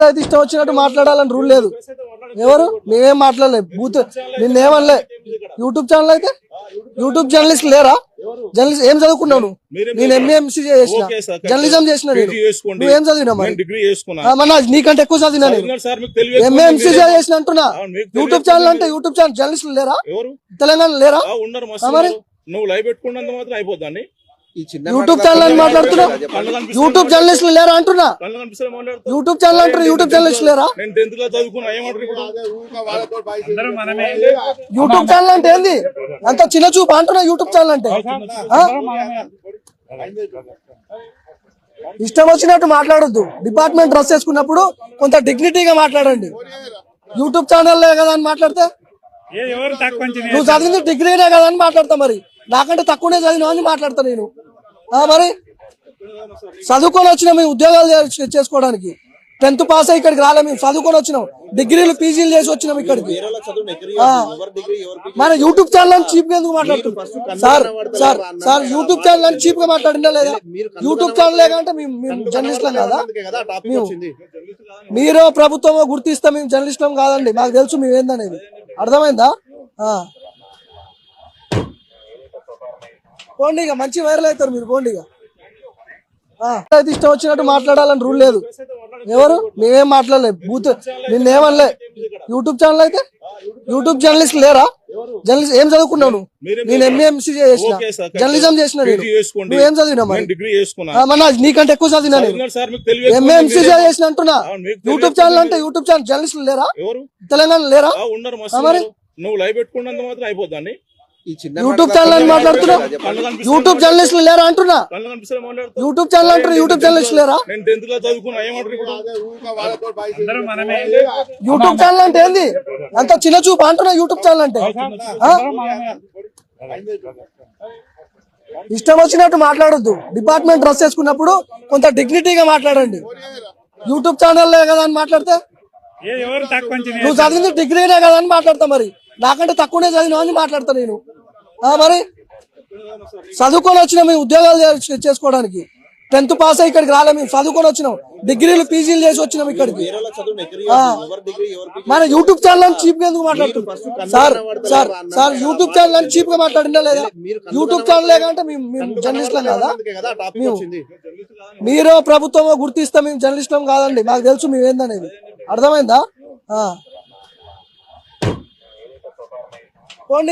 అయితే ఇష్టం వచ్చినట్టు మాట్లాడాలని రూల్ లేదు. ఎవరు మేమేం మాట్లాడలేదు. బూత్ నిన్నేమనలే. యూట్యూబ్ ఛానల్ అయితే యూట్యూబ్ జర్నలిస్ట్ లేరా? జర్నలిస్ట్ ఏం చదువుకున్నావు నువ్వు? నేను ఎంఏఎంసీ చేసిన, జర్నలిజం చేసిన. నువ్వేం చదివినావు? మరి నీకంటే ఎక్కువ చదివినా నేను. ఎంఏఎంసీ చేసిన అంటున్నా. యూట్యూబ్ ఛానల్ అంటే యూట్యూబ్ ఛానల్ జర్నలిస్టులు లేరా? తెలంగాణ లేరా? మరి నువ్వు లైవ్ పెట్టుకున్నంత మాత్రం అయిపోద్దాన్ని. యూట్యూబ్ ఛానల్ అని మాట్లాడుతున్నావు. యూట్యూబ్ జర్నలిస్టులు లేరా అంటున్నా. యూట్యూబ్ ఛానల్ అంటారు, యూట్యూబ్ జర్నలిస్టులు లేరా? యూట్యూబ్ ఛానల్ అంటే ఏంది? అంత చిన్న చూపు అంటున్నా. యూట్యూబ్ ఛానల్ అంటే ఇష్టం వచ్చినట్టు మాట్లాడొద్దు. డిపార్ట్మెంట్ డ్రెస్ వేసుకున్నప్పుడు కొంత డిగ్నిటీగా మాట్లాడండి. యూట్యూబ్ ఛానల్ కదా అని మాట్లాడితే నువ్వు చదివింది డిగ్రీనే కదా అని మాట్లాడతా. మరి నాకంటే తక్కువనే చదివినా అని మాట్లాడతా నేను. మరి చదువుకొని వచ్చినాం మేము ఉద్యోగాలు చేసుకోవడానికి. 10th పాస్ అయ్యి ఇక్కడికి రాలే. మేము చదువుకొని వచ్చినాం, డిగ్రీలు పీజీలు చేసి వచ్చినాం ఇక్కడికి. మన యూట్యూబ్ ఛానల్ అని చీప్ గా ఎందుకు మాట్లాడుతున్నాం? సార్ యూట్యూబ్ ఛానల్ అని చీప్ గా మాట్లాడిందా లేదా? యూట్యూబ్ ఛానల్ లేకంటే మేము జర్నలిస్టులం కదా. మీరు ప్రభుత్వమో గుర్తిస్తే మేము జర్నలిస్టులం కాదండి. మాకు తెలుసు మేము ఏందనేది. అర్థమైందా? పోండి ఇక, మంచి వైరల్ అవుతారు మీరు. పోండి ఇక. అయితే ఇష్టం వచ్చినట్టు మాట్లాడాలని రూల్ లేదు. ఎవరు మేమేం మాట్లాడలేదు. బూత్ నిన్నేమనలే. యూట్యూబ్ ఛానల్ అయితే యూట్యూబ్ జర్నలిస్ట్ లేరా? జర్నలిస్ట్ ఏం చదువుకున్నావు నువ్వు? నేను ఎంఏఎంసీ చేసిన, జర్నలిజం చేసిన. నువ్వేం చదివినావు? మరి నీకంటే ఎక్కువ చదివినా నేను. ఎంఏఎంసీ చేసిన అంటున్నా. యూట్యూబ్ ఛానల్ అంటే యూట్యూబ్ ఛానల్ జర్నలిస్టులు లేరా? తెలంగాణ లేరా? మరి నువ్వు లైవ్ పెట్టుకున్నంత మాత్రం అయిపోద్దాన్ని. యూట్యూబ్ ఛానల్ అని మాట్లాడుతున్నావు. యూట్యూబ్ జర్నలిస్టులు లేరా అంటున్నా. యూట్యూబ్ ఛానల్ అంటారు, యూట్యూబ్ జర్నలిస్టులు లేరా? యూట్యూబ్ ఛానల్ అంటే ఏంది? అంత చిన్న చూపు అంటున్నా. యూట్యూబ్ ఛానల్ అంటే ఇష్టం వచ్చినట్టు మాట్లాడొద్దు. డిపార్ట్మెంట్ డ్రెస్ వేసుకున్నప్పుడు కొంత డిగ్నిటీగా మాట్లాడండి. యూట్యూబ్ ఛానల్ కదా అని మాట్లాడితే నువ్వు చదివింది డిగ్రీనే కదా అని మాట్లాడతా. మరి నాకంటే తక్కువనే చదివినా అని మాట్లాడతా నేను. మరి చదువుకొని వచ్చినాం మేము ఉద్యోగాలు చేసుకోవడానికి. 10th పాస్ అయ్యి ఇక్కడికి రాలే. మేము చదువుకొని వచ్చినాం, డిగ్రీలు పీజీలు చేసి వచ్చినాం ఇక్కడికి. మన యూట్యూబ్ ఛానల్ అని చీప్ గా ఎందుకు మాట్లాడుతున్నాం? సార్ యూట్యూబ్ ఛానల్ అని చీప్ గా మాట్లాడిందా లేదా? యూట్యూబ్ ఛానల్ లేకంటే మేము జర్నలిస్టులం కదా. మీరు ప్రభుత్వమో గుర్తిస్తే మేము జర్నలిస్టులం కాదండి. మాకు తెలుసు మేము ఏందనేది. అర్థమైందా? పోండి.